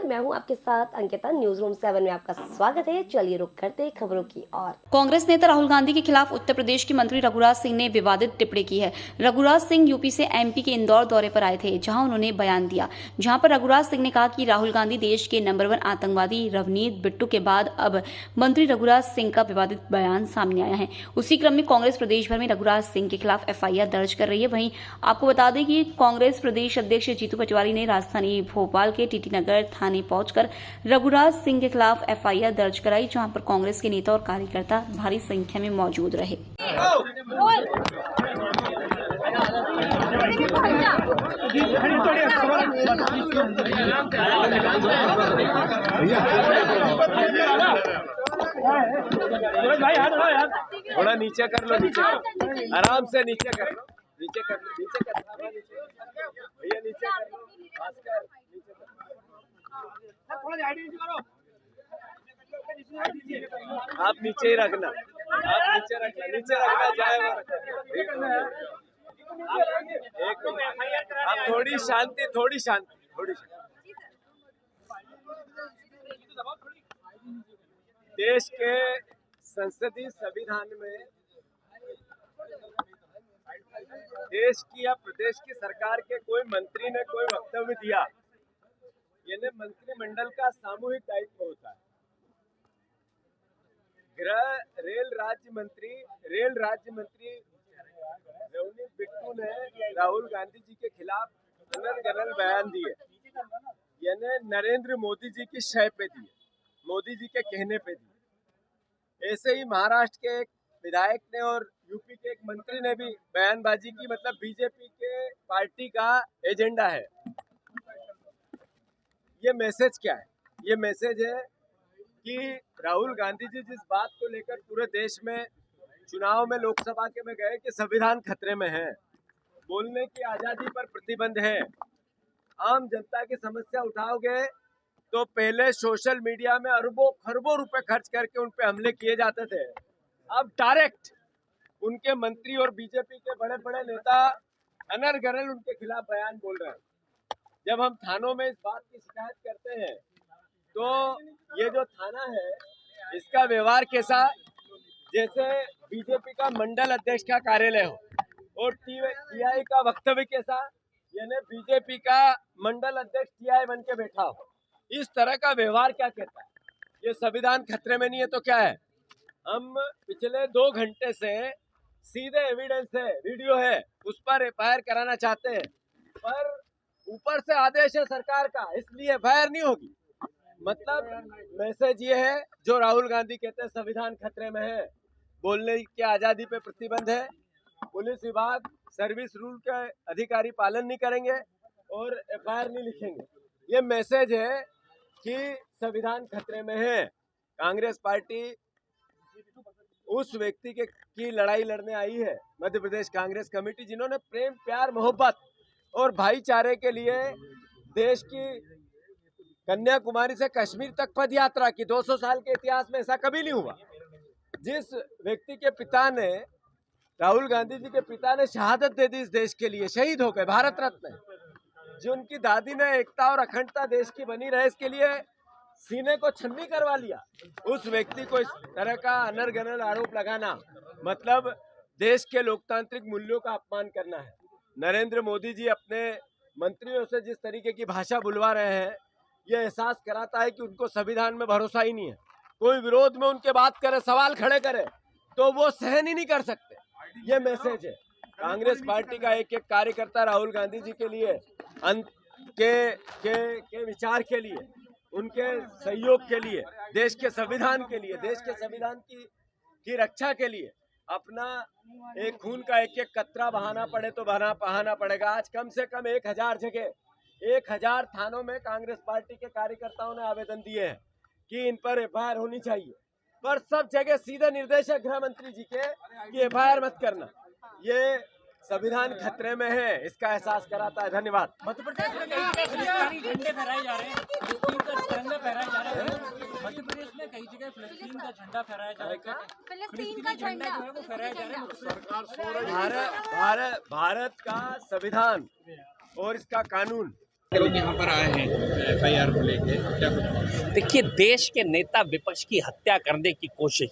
नमस्कार, मैं हूं आपके साथ अंकिता। न्यूज रूम 7 में आपका स्वागत है। चलिए रुक करते हैं खबरों की ओर। कांग्रेस नेता राहुल गांधी के खिलाफ उत्तर प्रदेश के मंत्री रघुराज सिंह ने विवादित टिप्पणी की है। रघुराज सिंह यूपी से एमपी के इंदौर दौरे पर आए थे, जहां उन्होंने बयान दिया, जहां पर रघुराज सिंह ने कहा कि राहुल गांधी देश के नंबर 1 आतंकवादी रवनीत बिट्टू के बाद अब मंत्री रघुराज सिंह का विवादित बयान सामने आया है। उसी क्रम में कांग्रेस प्रदेश भर में रघुराज सिंह के खिलाफ एफआईआर दर्ज कर रही है। वहीं आपको बता दें कि कांग्रेस प्रदेश अध्यक्ष जीतू पटवारी ने राजधानी भोपाल के टीटी नगर थाने पहुंचकर रघुराज सिंह के खिलाफ एफआईआर दर्ज कराई, जहां पर कांग्रेस के नेता और कार्यकर्ता भारी संख्या में मौजूद रहे। थोड़ा नीचे कर लो, नीचे आराम से नीचे कर लो, नीचे कर लो, नीचे कर लो भैया, नीचे कर लो, आप नीचे ही रखना, आप नीचे रखना, नीचे रखना जाएगा। एक मिनट, आप थोड़ी शांति, थोड़ी शांति, थोड़ी शांति। देश के संसदीय संविधान में देश की या प्रदेश की सरकार के कोई मंत्री ने कोई वक्तव्य दिया, यानी मंत्रिमंडल का सामूहिक दायित्व होता है। गृह रेल राज्य मंत्री रवनीत बिट्टू ने राहुल गांधी जी के खिलाफ अनर्गल बयान दिए, यानी नरेंद्र मोदी जी की शय पे दिए, मोदी जी के कहने पे दिए। ऐसे ही महाराष्ट्र के एक विधायक ने और यूपी के एक मंत्री ने भी बयानबाजी की, मतलब बीजेपी के पार्टी का एजेंडा है। ये मैसेज क्या है? ये मैसेज है कि राहुल गांधी जी जिस बात को लेकर पूरे देश में चुनाव में लोकसभा के में गए कि संविधान खतरे में है, बोलने की आजादी पर प्रतिबंध है, आम जनता की समस्या उठाओगे तो पहले सोशल मीडिया में अरबों खरबों रुपए खर्च करके उन पे हमले किए जाते थे। अब डायरेक्ट उनके मंत्री और बीजेपी के बड़े बड़े नेता अनर्गल उनके खिलाफ बयान बोल रहे हैं। जब हम थानों में इस बात की शिकायत करते हैं तो ये जो थाना है इसका व्यवहार कैसा, जैसे बीजेपी का मंडल अध्यक्ष का कार्यालय हो, और टीआई का वक्तव्य कैसा, यानी बीजेपी का मंडल अध्यक्ष टीआई बन के बैठा हो। इस तरह का व्यवहार क्या कहता है? ये संविधान खतरे में नहीं है तो क्या है? हम पिछले 2 घंटे से सीधे एविडेंस है, वीडियो है, उस पर एफआईआर कराना चाहते हैं, पर ऊपर से आदेश है सरकार का, इसलिए एफआईआर नहीं होगी। मतलब मैसेज ये है जो राहुल गांधी कहते हैं संविधान खतरे में है, बोलने की आजादी पे प्रतिबंध है, पुलिस विभाग सर्विस रूल के अधिकारी पालन नहीं करेंगे और एफआईआर नहीं लिखेंगे। ये मैसेज है कि संविधान खतरे में है। कांग्रेस पार्टी उस व्यक्ति की लड़ाई लड़ने आई है, मध्य प्रदेश कांग्रेस कमेटी, जिन्होंने प्रेम प्यार मोहब्बत और भाईचारे के लिए देश की कन्याकुमारी से कश्मीर तक पद यात्रा की। 200 साल के इतिहास में ऐसा कभी नहीं हुआ। जिस व्यक्ति के पिता ने, राहुल गांधी जी के पिता ने शहादत दे दी इस देश के लिए, शहीद हो गए, भारत रत्न, जो उनकी दादी ने एकता और अखंडता देश की बनी रहे इसके लिए सीने को छन्नी करवा लिया, उस व्यक्ति को इस तरह का अनर्गल आरोप लगाना मतलब देश के लोकतांत्रिक मूल्यों का अपमान करना है। नरेंद्र मोदी जी अपने मंत्रियों से जिस तरीके की भाषा बुलवा रहे हैं, यह एहसास कराता है कि उनको संविधान में भरोसा ही नहीं है। कोई विरोध में उनके बात करे, सवाल खड़े करे तो वो सहन ही नहीं कर सकते। ये मैसेज है कांग्रेस पार्टी का। एक एक कार्यकर्ता राहुल गांधी जी के लिए, के विचार के लिए, उनके सहयोग के लिए, देश के संविधान के लिए, देश के संविधान की रक्षा के लिए अपना एक खून का एक एक कतरा बहाना पड़े तो बहाना पड़ेगा। आज कम से कम 1000 जगह, 1000 थानों में कांग्रेस पार्टी के कार्यकर्ताओं ने आवेदन दिए हैं कि इन पर एफआईआर होनी चाहिए, पर सब जगह सीधे निर्देश है गृह मंत्री जी के कि एफआईआर मत करना। ये संविधान खतरे में है, इसका एहसास कराता है। धन्यवाद। मध्य प्रदेश में कई जगह फिलिस्तीनी झंडे फहराए जा रहे हैं, फिलिस्तीन का तिरंगा फहराया जा रहा है। मध्य प्रदेश में कई जगह फिलिस्तीन का झंडा फहराया जा रहा है, फिलिस्तीन का झंडा जो है वो फहराया जा रहा है। भारत का संविधान और इसका कानून लोग यहाँ पर आए हैं एफआईआर को लेके, क्या कुछ? देखिए, देश के नेता विपक्ष की हत्या करने की कोशिश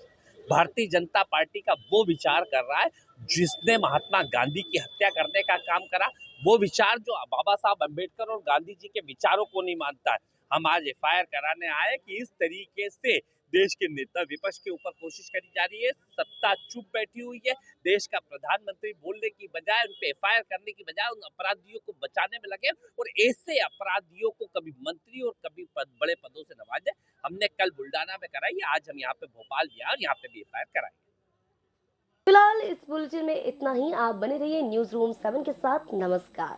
भारतीय जनता पार्टी का वो विचार कर रहा है जिसने महात्मा गांधी की हत्या करने का काम करा। वो विचार जो बाबा साहब अम्बेडकर और गांधी जी के विचारों को नहीं मानता है। हम आज एफआईआर कराने आए कि इस तरीके से देश के नेता विपक्ष के ऊपर कोशिश करी जा रही है। सत्ता चुप बैठी हुई है। देश का प्रधानमंत्री बोलने की बजाय, उन पे एफआईआर करने की बजाय उन अपराधियों को बचाने में लगे और ऐसे अपराधियों को कभी मंत्री और कभी बड़े पदों से नवाजे। हमने कल बुल्डाना में कराई, आज हम यहाँ पे भोपाल भी आए और यहाँ पे भी एफआईआर कराई। फिलहाल इस बुलेटिन में इतना ही। आप बने रहिए न्यूज रूम 7 के साथ। नमस्कार।